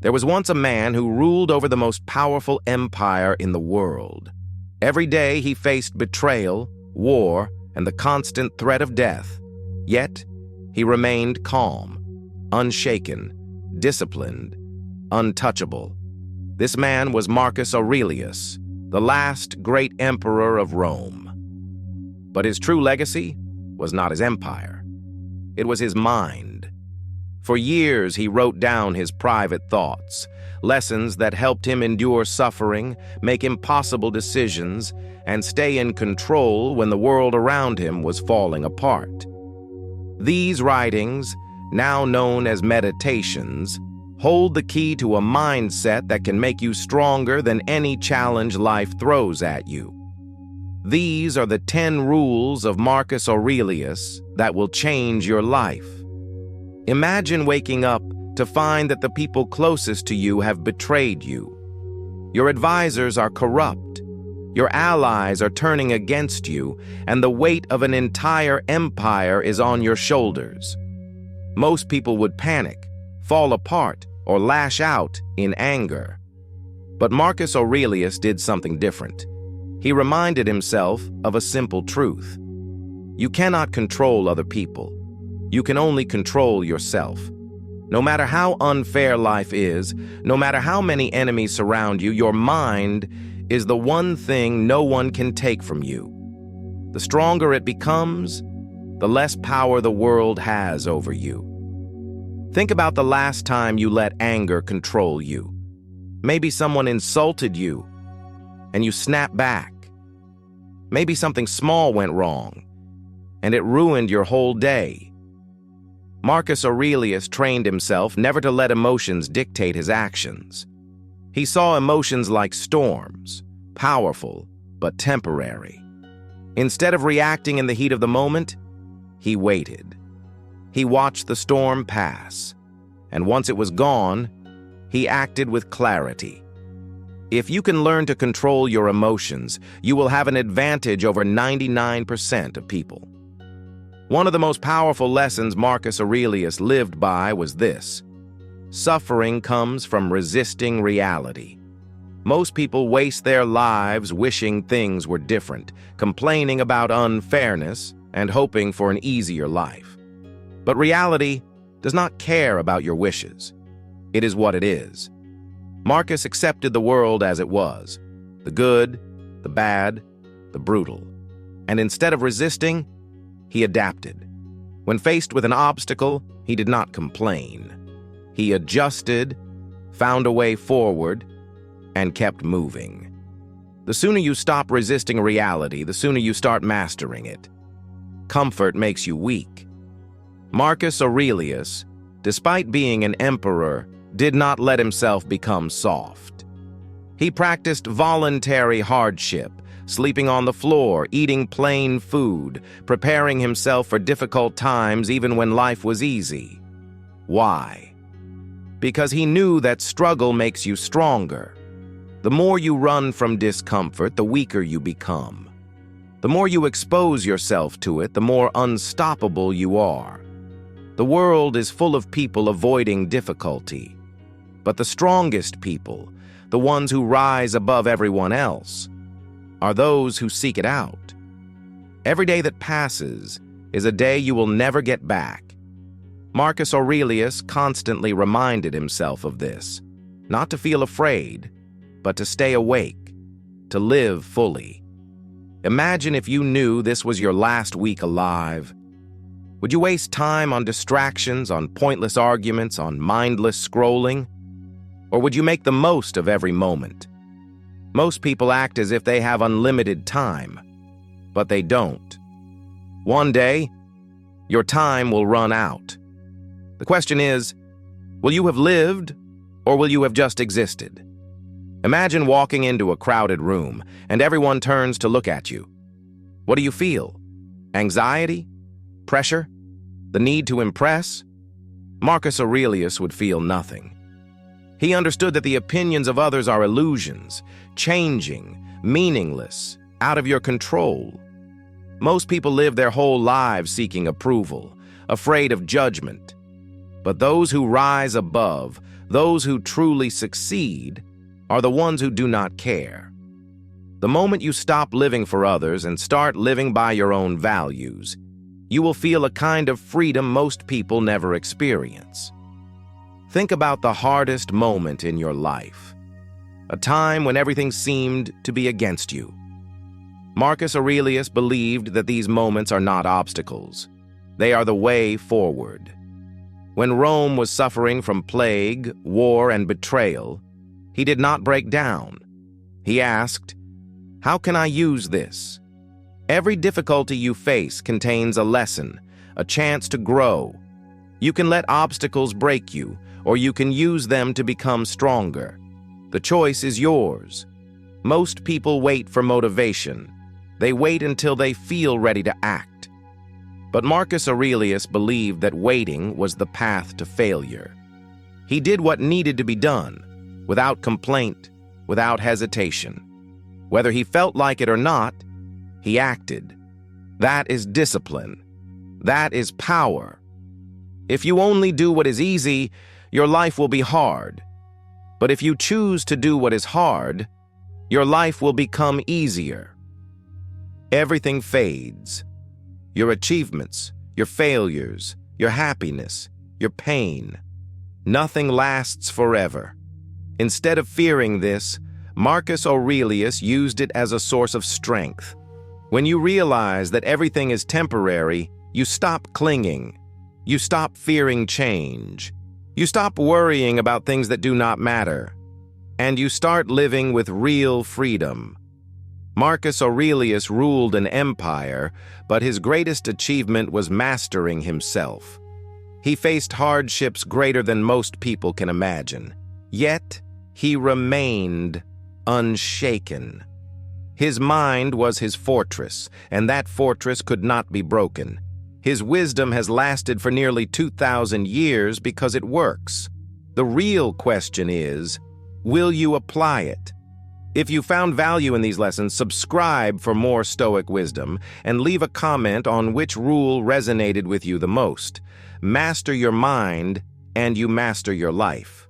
There was once a man who ruled over the most powerful empire in the world. Every day he faced betrayal, war, and the constant threat of death. Yet, he remained calm, unshaken, disciplined, untouchable. This man was Marcus Aurelius, the last great emperor of Rome. But his true legacy was not his empire. It was his mind. For years, he wrote down his private thoughts, lessons that helped him endure suffering, make impossible decisions, and stay in control when the world around him was falling apart. These writings, now known as meditations, hold the key to a mindset that can make you stronger than any challenge life throws at you. These are the 10 rules of Marcus Aurelius that will change your life. Imagine waking up to find that the people closest to you have betrayed you. Your advisors are corrupt. Your allies are turning against you, and the weight of an entire empire is on your shoulders. Most people would panic, fall apart, or lash out in anger. But Marcus Aurelius did something different. He reminded himself of a simple truth. You cannot control other people. You can only control yourself. No matter how unfair life is, no matter how many enemies surround you, your mind is the one thing no one can take from you. The stronger it becomes, the less power the world has over you. Think about the last time you let anger control you. Maybe someone insulted you, and you snapped back. Maybe something small went wrong, and it ruined your whole day. Marcus Aurelius trained himself never to let emotions dictate his actions. He saw emotions like storms, powerful but temporary. Instead of reacting in the heat of the moment, he waited. He watched the storm pass, and once it was gone, he acted with clarity. If you can learn to control your emotions, you will have an advantage over 99% of people. One of the most powerful lessons Marcus Aurelius lived by was this: suffering comes from resisting reality. Most people waste their lives wishing things were different, complaining about unfairness, and hoping for an easier life. But reality does not care about your wishes. It is what it is. Marcus accepted the world as it was, the good, the bad, the brutal. And instead of resisting, he adapted. When faced with an obstacle, he did not complain. He adjusted, found a way forward, and kept moving. The sooner you stop resisting reality, the sooner you start mastering it. Comfort makes you weak. Marcus Aurelius, despite being an emperor, did not let himself become soft. He practiced voluntary hardship, sleeping on the floor, eating plain food, preparing himself for difficult times even when life was easy. Why? Because he knew that struggle makes you stronger. The more you run from discomfort, the weaker you become. The more you expose yourself to it, the more unstoppable you are. The world is full of people avoiding difficulty. But the strongest people, the ones who rise above everyone else, are those who seek it out. Every day that passes is a day you will never get back. Marcus Aurelius constantly reminded himself of this, not to feel afraid, but to stay awake, to live fully. Imagine if you knew this was your last week alive. Would you waste time on distractions, on pointless arguments, on mindless scrolling? Or would you make the most of every moment? Most people act as if they have unlimited time, but they don't. One day, your time will run out. The question is, will you have lived, or will you have just existed? Imagine walking into a crowded room, and everyone turns to look at you. What do you feel? Anxiety? Pressure? The need to impress? Marcus Aurelius would feel nothing. He understood that the opinions of others are illusions, changing, meaningless, out of your control. Most people live their whole lives seeking approval, afraid of judgment. But those who rise above, Those who truly succeed are the ones who do not care. The moment you stop living for others and start living by your own values, you will feel a kind of freedom most people never experience. Think about the hardest moment in your life, a time when everything seemed to be against you. Marcus Aurelius believed that these moments are not obstacles. They are the way forward. When Rome was suffering from plague, war, and betrayal, he did not break down. He asked, "How can I use this?" Every difficulty you face contains a lesson, a chance to grow. You can let obstacles break you, or you can use them to become stronger. The choice is yours. Most people wait for motivation. They wait until they feel ready to act. But Marcus Aurelius believed that waiting was the path to failure. He did what needed to be done, without complaint, without hesitation. Whether he felt like it or not, he acted. That is discipline. That is power. If you only do what is easy, your life will be hard. But if you choose to do what is hard, your life will become easier. Everything fades. Your achievements, your failures, your happiness, your pain. Nothing lasts forever. Instead of fearing this, Marcus Aurelius used it as a source of strength. When you realize that everything is temporary, you stop clinging. You stop fearing change. You stop worrying about things that do not matter. And you start living with real freedom. Marcus Aurelius ruled an empire, but his greatest achievement was mastering himself. He faced hardships greater than most people can imagine. Yet, he remained unshaken. His mind was his fortress, and that fortress could not be broken. His wisdom has lasted for nearly 2,000 years because it works. The real question is, will you apply it? If you found value in these lessons, subscribe for more Stoic wisdom and leave a comment on which rule resonated with you the most. Master your mind, and you master your life.